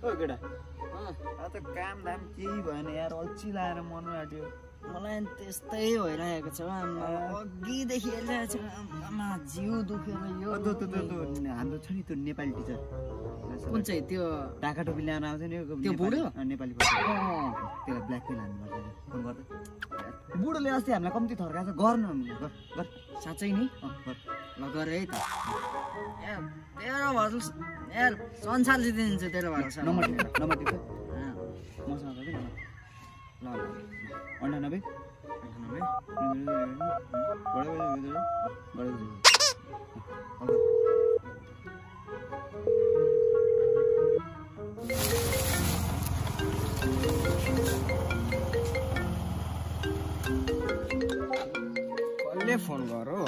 ओ केटा त काम दाम केही भएन यार अल्छी लाएर मन आट्यो मलाई त्यस्तै भइरहेको छ अघिदेखि हेरिरहेको छ आमा जिउ दुखेर यो हाम्रो छ नि त्यो नेपाली टिचर कुन चाहिँ त्यो ढाका टोपी ल्याएर आउँछ नि त्यो बुढो नेपाली त्यसलाई ब्ल्याकमेल हान्नुपर्छ फोन गर्दा बुढोले अस्ति हामीलाई कम्ती थर्काएको छ गर्नु गर साँच्चै नि ल गर है त तेरो भरोस यार संसार जितिदिन्छ तेरो भरोसा नम्बर टिप्छ मसँग छ ल अन्ठानब्बे कसले फोन गरो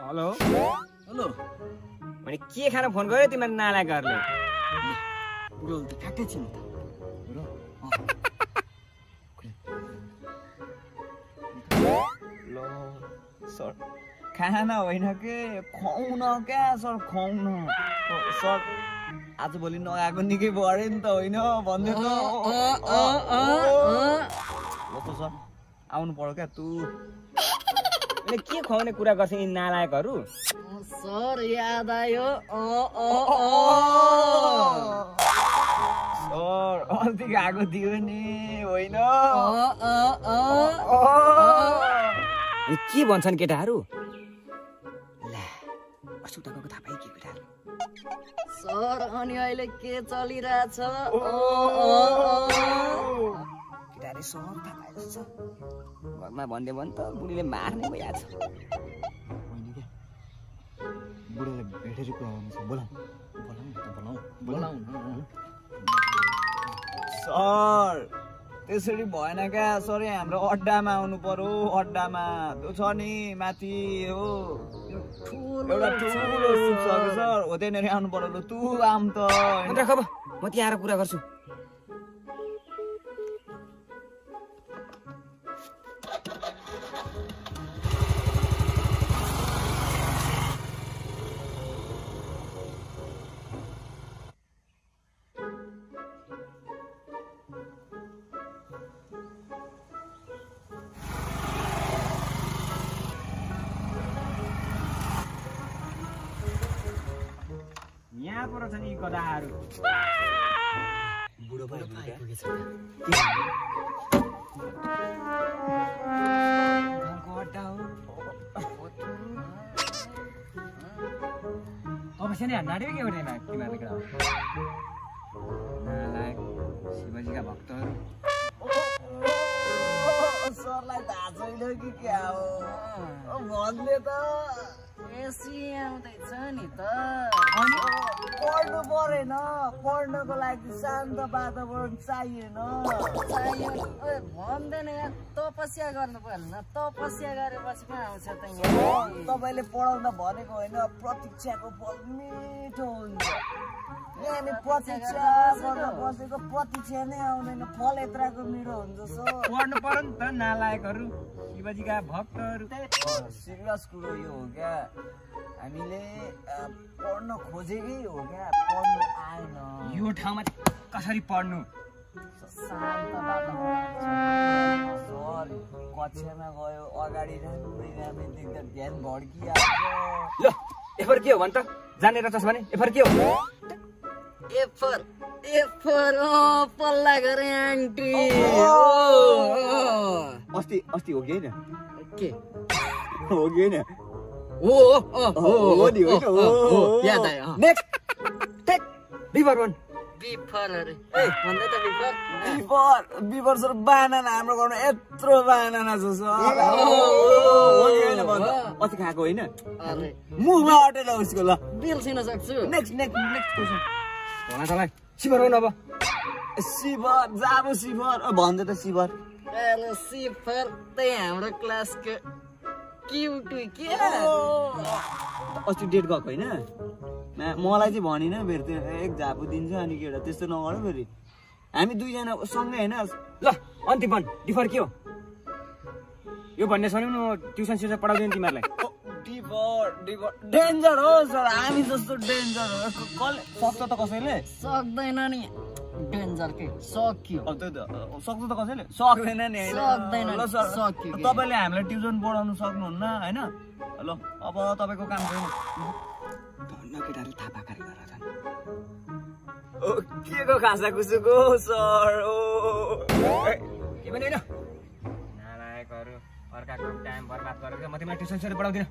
हेलो हेलो भने के खान फोन गर्यो तिमीहरू नालायकहरूले बुढो त ठ्याक्कै छ नि ल सर खाना होइन के खुवाउन क्या सर खुवाउन सर आजभोलि नआएको निकै बढ्यो नि त होइन भन्दै त सर आउनु पर्यो क्या तु के खुवाउने कुरा गर्छ यी नालायकहरू सर याद आयो सर अस्ति गएको थियो नि होइन के भन्छन् केटाहरू ला असुताको थाहा पाइ के केटाहरू सर अनि अहिले के चलिरहेछ केटाहरू सर थाहा पाएको छ घरमा भन्दै भन् त बुढीले मार्ने भइहाल्छ बुढोले भेटेर कुरा गर्नु छ बोलाउँ सर त्यसरी भएन क्या सर हाम्रो अड्डामा आउनु पर्यो अड्डामा त्यो छ नि माथि हो एउटा ठुलो रुम छ सर हो त्यहाँनिर आउनु पर्यो ल तु आम त खबर म त्यहाँ आएर कुरा गर्छु यहाँ पर छन् यी गधाहरू बुढो भयो आइपुगेछ गाउँको अड्डा हो अब सानो नाड्यो के गर्दैन तिमीहरूले कुरा नालायक शिवजीका भक्तहरू सरलाई थाहा छैन कि क्या हो भन्ने त एसी आउँदैछ नि त पढ्नु परेन पढ्नको लागि शान्त वातावरण चाहिएन भन्दैन यहाँ तपस्या गर्नु पर्दैन तपस्या गरेपछि पो आउँछ त यहाँ तपाईँले पढाउन भनेको होइन प्रतीक्षाको फल मिठो हुन्छ यहाँ प्रतीक्षा गर्न बसेको प्रतीक्षा नै आउँदैन फल यत्रको मिठो हुन्छ सर पढ्नु पर्यो नि त नालायकहरू शिवजीका भक्तहरू सिरियस कुरो यो हो क्या हामीले पढ्न खोजेकै हो क्या पढ्नु आएन यो ठाउँमा कसरी पढ्नु शान्त वातावरण सर कक्षामा गयो अगाडि राम्रै देख्दा ध्यान भड्किहाल्छ ल एफर के हो भन् त जानेर छस् भने एफर के हो एफर पल्ला गरे आन्टी अस्ति हो कि होइन के हो कि होइन हो नि होइन याद आयो नेक्स्ट टेक बिफर वन बिफर अरे ए भन्दै त बिफर सर बानाना हाम्रो घरमा यत्रो बानाना छ सर अस्ति खाएको होइन अरे मुखमा अटेर उसको ल बिर्सिन सक्छु नेक्स्ट क्वेसन भन तलाई सिफर हो अब सिफर जाबो सिफर भन्छ त सिफर अरे सिफर त्यही हाम्रो क्लासको क्युट के अस्ति डेट गएको होइन मलाई चाहिँ भनिन फेरि त्यो एक झापु दिन्छ अनि केटा त्यस्तो नगर फेरि हामी दुईजना सँगै होइन ल अन्तिम डिफर के हो यो भन्ने सुन्यौ न ट्युसन सेसन पढाउँदैन तिमीहरूलाई डेन्जर हो सर हामी जस्तो डेन्जर हो कसले सक्छ त कसैले सक्दैन नि डेन्जर के सक्यो अब त्यो त सक्छ त कसैले सक्दैन नि हैन सक्दैन ल सर सक्यो के तपाईले हामीलाई ट्युसन पढाउनु सक्नुहुन्न हैन ल अब तपाईको काम छैन धन्न केटाले थाहा पाकारी गरेर छन् ओ के को खासा खुसुको सर ओ के पनि हैन नालायकहरु अर्काको टाइम बर्बाद गरेर म तिमीलाई ट्युसन सरी पढाउँदिन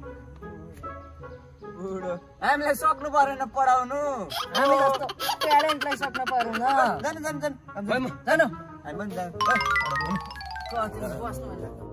बुढो हामीलाई सक्नु परेन पढाउनु हामी जस्तो प्यारेन्टलाई सक्न परेन जानु जानु जानु जानु हामी पनि जानु कति बस्नु